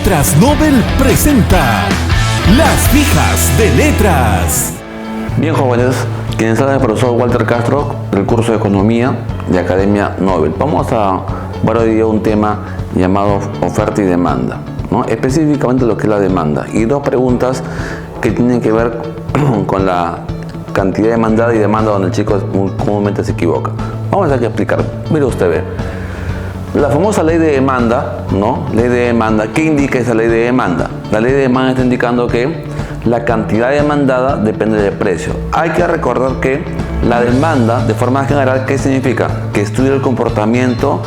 Letras Nobel presenta Las Fijas de Letras. Bien, jóvenes, quienes habla el profesor Walter Castro del curso de Economía de Academia Nobel. Vamos a ver hoy día un tema llamado oferta y demanda, ¿no? Específicamente lo que es la demanda, y dos preguntas que tienen que ver con la cantidad demandada y demanda, donde el chico muy comúnmente se equivoca. Vamos a explicar. Mire usted, ve. La famosa ley de demanda, ¿no? Ley de demanda. ¿Qué indica esa ley de demanda? La ley de demanda está indicando que la cantidad demandada depende del precio. Hay que recordar que la demanda, de forma general, ¿qué significa? Que estudia el comportamiento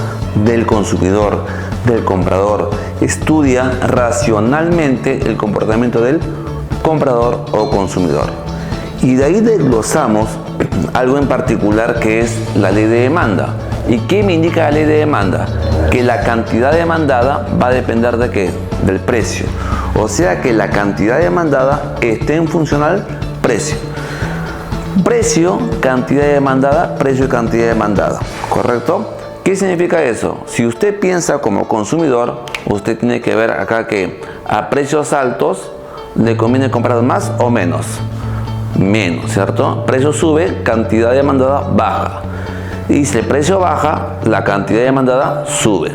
del consumidor, del comprador. Estudia racionalmente el comportamiento del comprador o consumidor. Y de ahí desglosamos algo en particular que es la ley de demanda. ¿Y qué me indica la ley de demanda? Que la cantidad demandada va a depender ¿de qué? Del precio. O sea que la cantidad demandada esté en función al precio. Precio, cantidad demandada, precio y cantidad demandada. ¿Correcto? ¿Qué significa eso? Si usted piensa como consumidor, usted tiene que ver acá que a precios altos le conviene comprar más o menos. Menos, ¿cierto? Precio sube, cantidad demandada baja. Y si el precio baja, la cantidad demandada sube.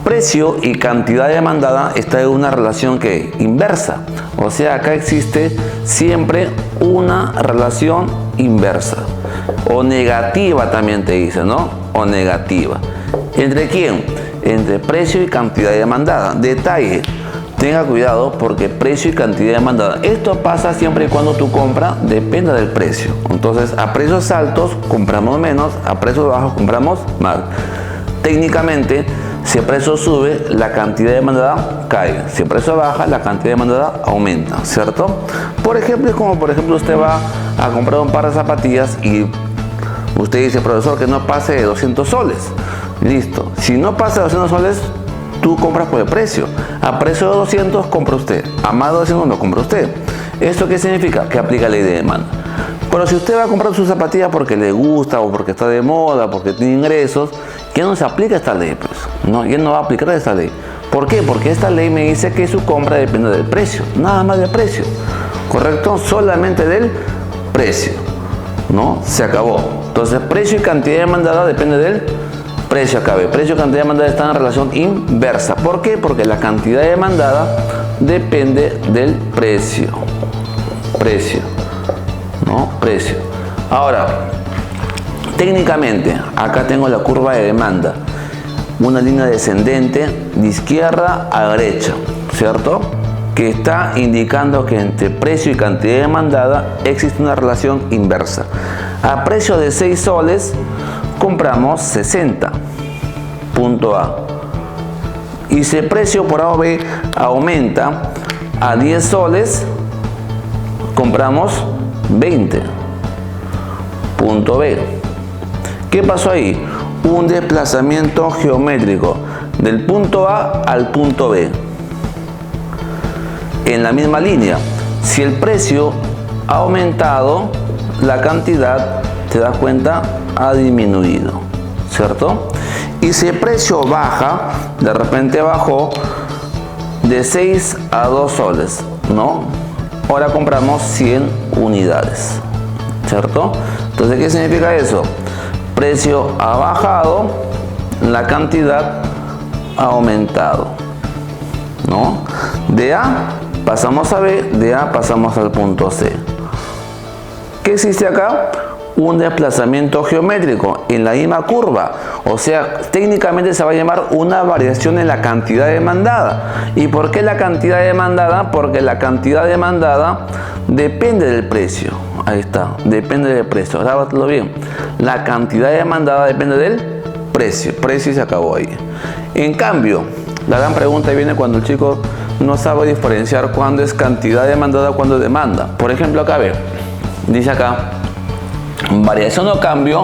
Precio y cantidad demandada está en una relación que inversa. O sea, acá existe siempre una relación inversa. O negativa también te dice, ¿no? O negativa. ¿Entre quién? Entre precio y cantidad demandada. Detalle. Tenga cuidado porque precio y cantidad demandada. Esto pasa siempre y cuando tu compra dependa del precio. Entonces, a precios altos compramos menos, a precios bajos compramos más. Técnicamente, si el precio sube, la cantidad demandada cae. Si el precio baja, la cantidad demandada aumenta, ¿cierto? Por ejemplo, es como usted va a comprar un par de zapatillas y usted dice, profesor, que no pase de 200 soles. Listo. Si no pasa de 200 soles, tú compras por el precio. A precio de 200 compra usted. A más de 200 no compra usted. ¿Esto qué significa? Que aplica la ley de demanda. Pero si usted va a comprar sus zapatillas porque le gusta o porque está de moda, porque tiene ingresos, ya no se aplica esta ley, pues. No, ya no va a aplicar esta ley. ¿Por qué? Porque esta ley me dice que su compra depende del precio. Nada más del precio. ¿Correcto? Solamente del precio. ¿No? Se acabó. Entonces, precio y cantidad demandada depende del precio. Acabe. Precio y cantidad demandada están en relación inversa. ¿Por qué? Porque la cantidad demandada depende del precio. Precio. ¿No? Precio. Ahora, técnicamente, acá tengo la curva de demanda. Una línea descendente de izquierda a derecha, ¿cierto? Que está indicando que entre precio y cantidad demandada existe una relación inversa. A precio de 6 soles, compramos 60. Punto A. Y si el precio por A o B aumenta a 10 soles, compramos 20. Punto B. ¿Qué pasó ahí? Un desplazamiento geométrico del punto A al punto B. En la misma línea. Si el precio ha aumentado, la cantidad, te das cuenta, ha disminuido, ¿cierto? Y si el precio baja, de repente bajó de 6 a 2 soles, ¿no? Ahora compramos 100 unidades, ¿cierto? Entonces, ¿qué significa eso? Precio ha bajado, la cantidad ha aumentado, ¿no? De A pasamos a B, de A pasamos al punto C. ¿Qué existe acá? Un desplazamiento geométrico en la misma curva. O sea, técnicamente se va a llamar una variación en la cantidad demandada. ¿Y por qué la cantidad demandada? Porque la cantidad demandada depende del precio. Ahí está, depende del precio. Grábatelo bien. La cantidad demandada depende del precio. Precio y se acabó ahí. En cambio, la gran pregunta viene cuando el chico no sabe diferenciar cuándo es cantidad demandada, cuándo es demanda. Por ejemplo, acá ve, dice acá, variación o cambio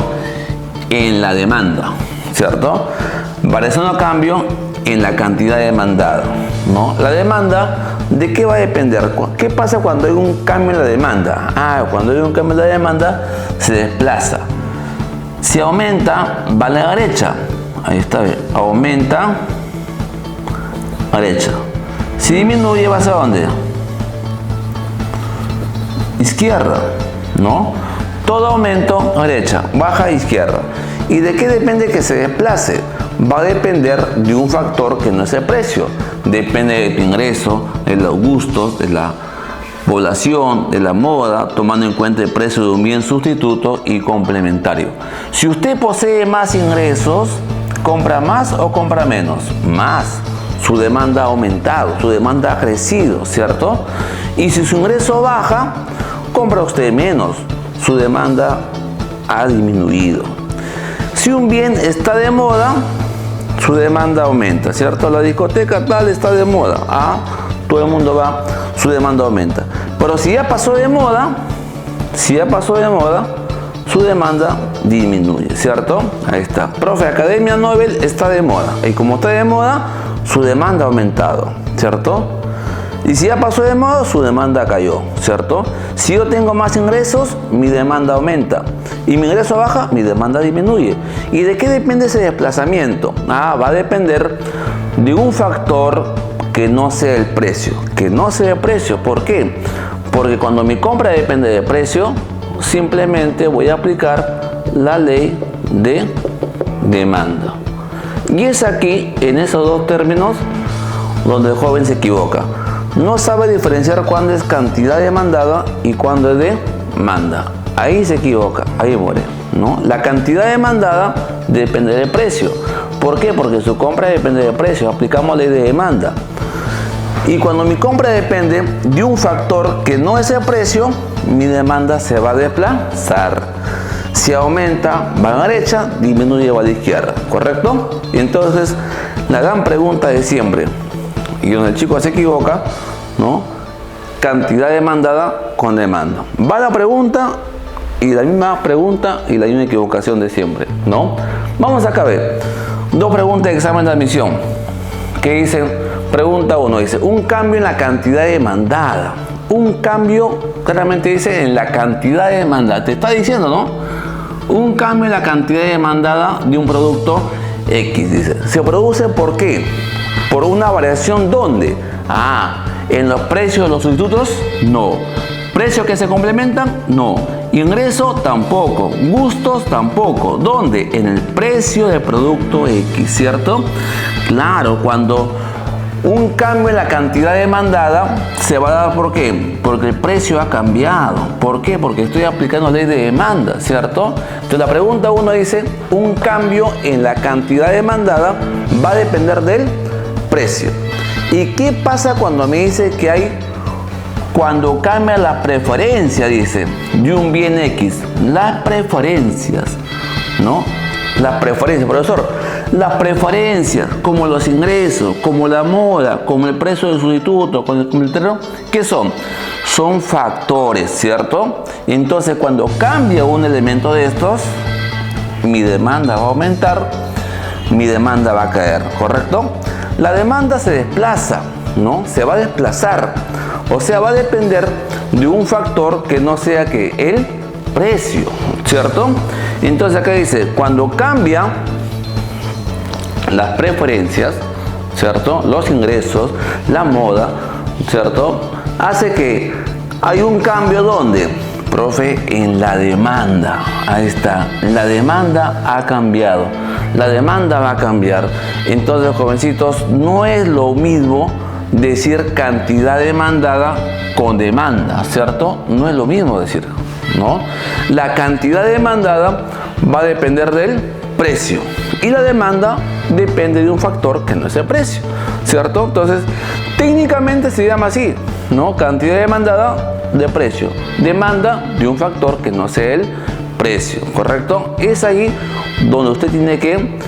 en la demanda, ¿cierto? Variación o cambio en la cantidad demandada, ¿no? La demanda, ¿de qué va a depender? ¿Qué pasa cuando hay un cambio en la demanda? Cuando hay un cambio en la demanda, se desplaza. Si aumenta, va a la derecha. Ahí está, aumenta a la derecha. Si disminuye, ¿vas a dónde? Izquierda, ¿no? Todo aumento, derecha, baja, izquierda. ¿Y de qué depende que se desplace? Va a depender de un factor que no es el precio. Depende de tu ingreso, de los gustos, de la población, de la moda, tomando en cuenta el precio de un bien sustituto y complementario. Si usted posee más ingresos, ¿compra más o compra menos? Más. Su demanda ha aumentado, su demanda ha crecido, ¿cierto? Y si su ingreso baja, compra usted menos, su demanda ha disminuido. Si un bien está de moda, su demanda aumenta, ¿cierto? La discoteca tal está de moda, todo el mundo va, su demanda aumenta. Pero si ya pasó de moda, su demanda disminuye, ¿cierto? Ahí está. Profe, Academia Nobel está de moda. Y como está de moda, su demanda ha aumentado, ¿cierto? Y si ya pasó de moda, su demanda cayó, ¿cierto? Si yo tengo más ingresos, mi demanda aumenta. Y mi ingreso baja, mi demanda disminuye. ¿Y de qué depende ese desplazamiento? Va a depender de un factor que no sea el precio. Que no sea el precio. ¿Por qué? Porque cuando mi compra depende del precio, simplemente voy a aplicar la ley de demanda. Y es aquí, en esos dos términos, donde el joven se equivoca. No sabe diferenciar cuándo es cantidad demandada y cuándo es demanda. Ahí se equivoca, ahí muere, ¿no? La cantidad demandada depende del precio. ¿Por qué? Porque su compra depende del precio. Aplicamos la ley de demanda. Y cuando mi compra depende de un factor que no es el precio, mi demanda se va a desplazar. Si aumenta, va a la derecha, disminuye, va a la izquierda, ¿correcto? Y entonces, la gran pregunta de siempre, y donde el chico se equivoca, ¿no? Cantidad demandada con demanda. Va la pregunta y la misma pregunta y la misma equivocación de siempre, ¿no? Vamos acá a ver. Dos preguntas de examen de admisión. ¿Qué dicen? Pregunta 1 dice, un cambio en la cantidad demandada. Un cambio, claramente dice, en la cantidad demandada. Te está diciendo, ¿no? Un cambio en la cantidad demandada de un producto X, dice. ¿Se produce por qué? Por una variación, ¿dónde? ¿En los precios de los sustitutos? No. ¿Precios que se complementan? No. Ingreso tampoco. Gustos tampoco. ¿Dónde? En el precio del producto X, ¿cierto? Claro, cuando un cambio en la cantidad demandada se va a dar, ¿por qué? Porque el precio ha cambiado. ¿Por qué? Porque estoy aplicando ley de demanda, ¿cierto? Entonces la pregunta 1 dice, un cambio en la cantidad demandada va a depender del precio. ¿Y qué pasa cuando me dice que hay, cuando cambia la preferencia, dice, de un bien X? Las preferencias, ¿no? Las preferencias, profesor. Las preferencias, como los ingresos, como la moda, como el precio del sustituto, como el terreno, ¿qué son? Son factores, ¿cierto? Entonces, cuando cambia un elemento de estos, mi demanda va a aumentar, mi demanda va a caer, ¿correcto? La demanda se desplaza, ¿no? Se va a desplazar. O sea, va a depender de un factor que no sea que el precio, ¿cierto? Entonces acá dice, cuando cambia las preferencias, ¿cierto? Los ingresos, la moda, ¿cierto? Hace que hay un cambio, ¿dónde? Profe, en la demanda. Ahí está. La demanda ha cambiado. La demanda va a cambiar. Entonces, jovencitos, no es lo mismo decir cantidad demandada con demanda, ¿cierto? No es lo mismo decir, ¿no? La cantidad demandada va a depender del precio y la demanda depende de un factor que no es el precio, ¿cierto? Entonces, técnicamente se llama así, ¿no? Cantidad demandada de precio, demanda de un factor que no sea el precio, ¿correcto? Es ahí donde usted tiene que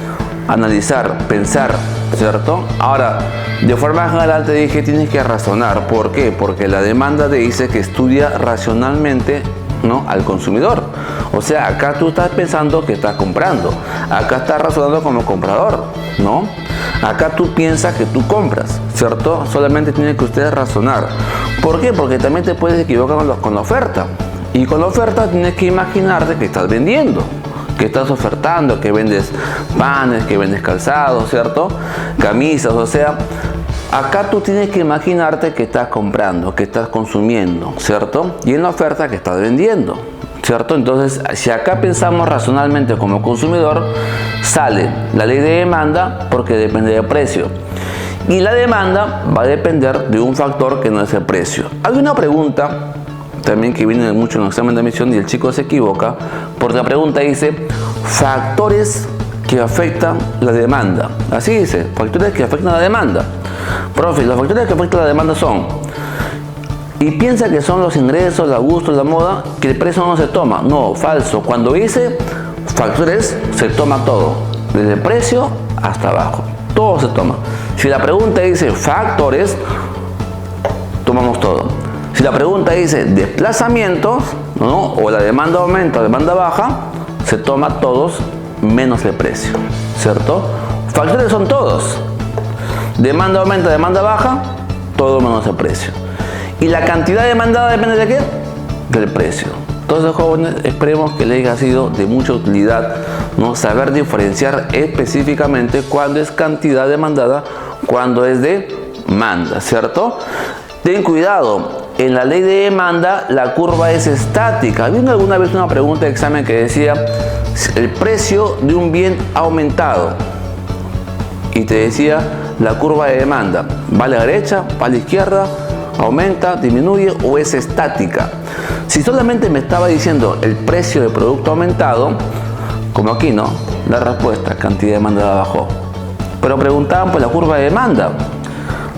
analizar, pensar, ¿cierto? Ahora, de forma general te dije, tienes que razonar. ¿Por qué? Porque la demanda te dice que estudia racionalmente, ¿no?, al consumidor. O sea, acá tú estás pensando que estás comprando. Acá estás razonando como comprador, ¿no? Acá tú piensas que tú compras, ¿cierto? Solamente tiene que ustedes razonar. ¿Por qué? Porque también te puedes equivocar con la oferta. Y con la oferta tienes que imaginarte que estás vendiendo, que estás ofertando, que vendes panes, que vendes calzados, ¿cierto? Camisas, o sea, Acá tú tienes que imaginarte que estás comprando, que estás consumiendo, ¿cierto? Y en la oferta que estás vendiendo, ¿cierto? Entonces, si acá pensamos racionalmente como consumidor, sale la ley de demanda porque depende del precio. Y la demanda va a depender de un factor que no es el precio. Hay una pregunta también que viene mucho en el examen de admisión y el chico se equivoca porque la pregunta dice factores que afectan la demanda. Así dice, factores que afectan la demanda. Profe, los factores que afectan la demanda son, y piensa que son los ingresos, los gustos, la moda, que el precio no se toma. No, falso. Cuando dice factores, se toma todo, desde el precio hasta abajo, todo se toma. Si la pregunta dice factores, tomamos todo. Si la pregunta dice desplazamientos, ¿no? O la demanda aumenta o demanda baja, se toma todos menos el precio, ¿cierto? Factores son todos. Demanda aumenta, demanda baja, todo menos el precio. Y la cantidad demandada depende de qué? Del precio. Entonces, jóvenes, esperemos que les haya sido de mucha utilidad, ¿no? Saber diferenciar específicamente cuándo es cantidad demandada, cuándo es demanda, ¿cierto? Ten cuidado, en la ley de demanda la curva es estática. ¿Vino alguna vez una pregunta de examen que decía el precio de un bien ha aumentado? Y te decía la curva de demanda, ¿va a la derecha, va a la izquierda, aumenta, disminuye o es estática? Si solamente me estaba diciendo el precio del producto aumentado, como aquí, ¿no? La respuesta, cantidad demandada bajó. Pero preguntaban por la curva de demanda.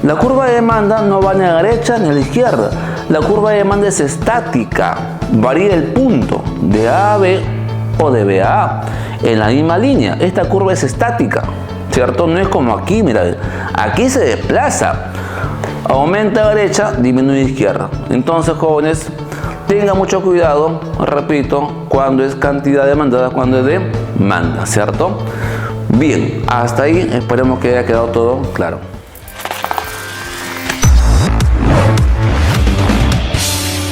La curva de demanda no va ni a la derecha ni a la izquierda. La curva de demanda es estática, varía el punto de A a B o de B a A en la misma línea. Esta curva es estática, ¿cierto? No es como aquí, mira, aquí se desplaza, aumenta a la derecha, disminuye a la izquierda. Entonces, jóvenes, tengan mucho cuidado, repito, cuando es cantidad demandada, cuando es demanda, ¿cierto? Bien, hasta ahí esperemos que haya quedado todo claro.